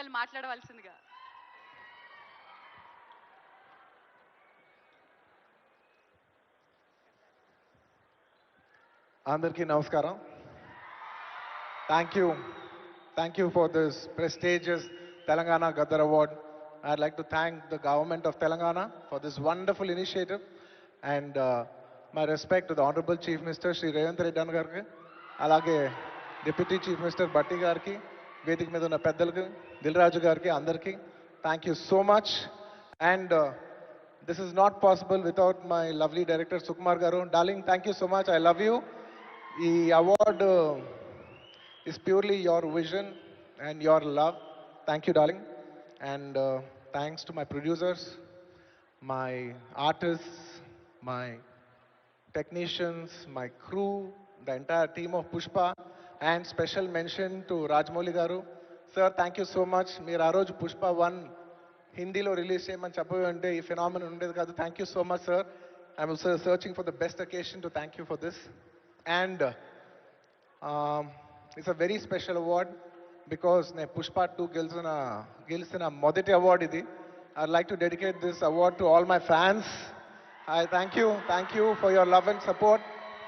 మిమ్మల్ని మాట్లాడవలసిందిగా. అందరికీ నమస్కారం. Thank you for this prestigious Telangana Gaddar Award. I'd like to thank the government of Telangana for this wonderful initiative, and my respect to the Honorable Chief Minister Shri Revanth Reddy Gariki, alage Deputy Chief Minister Batti Gariki, Vedik మీద ఉన్న పెద్దలకు, దిల్రాజు గారికి, అందరికీ thank you so much. And this is not possible without my lovely director Sukumar garu. Darling, thank you so much. I love you. ఈ award is purely your vision and your love. Thank you, darling. And thanks to my producers, my artists, my technicians, my crew, the entire team of Pushpa, and special mention to Rajmouli garu. Sir, thank you so much. మీరు ఆ రోజు Pushpa 1 హిందీలో release చేయమని చెప్పి అంటే ఈ phenomenon ఉండేది కాదు. Thank you so much sir. I'm also searching for the best occasion to thank you for this. And it's a very special award because నేను Pushpa 2 గెలిచిన మొదటి అవార్డ్ ఇది. I'd like to dedicate this award to all my fans. I thank you for your love and support.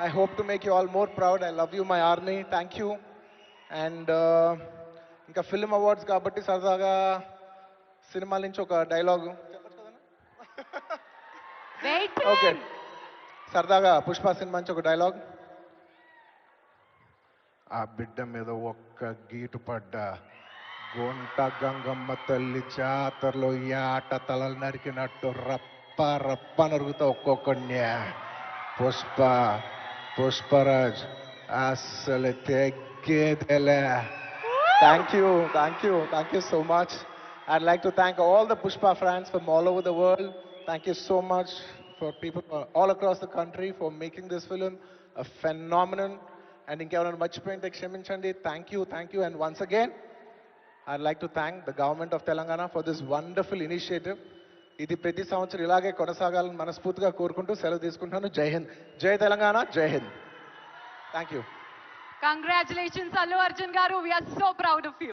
I hope to make you all more proud. I love you, my army. Thank you. And ఇంకా film awards కాబట్టి సరదాగా సినిమాల నుంచి ఒక dialogue okay, సరదాగా Pushpa cinema నుంచి ఒక dialogue. ఆ బిడ్డ మీద ఒక్క గీటు పడ్డా గుంట గంగమ్మ తల్లి జాతరలో యాట తలలు నరికినట్టు రప్ప రప్ప నరుగుతా ఒక్కొక్కడిని. పుష్పరాజ్ అస్సలు తెగ్గేదేలే. Thank you so much. I'd like to thank all the Pushpa fans from all over the world. Thank you so much for people all across the country for making this film a phenomenon. And ఇంకెవరైనా మర్చిపోయింటే క్షమించండి. Thank you. And once again, I'd like to thank the government of Telangana for this wonderful initiative. ఇది ప్రతి సంవత్సరం ఇలాగే కొనసాగాలని మనస్ఫూర్తిగా కోరుకుంటూ సెలవు తీసుకుంటాను. జై హింద్, జై తెలంగాణ, జై Hind. Thank you. Congratulations, Allu Arjun garu. We are so proud of you.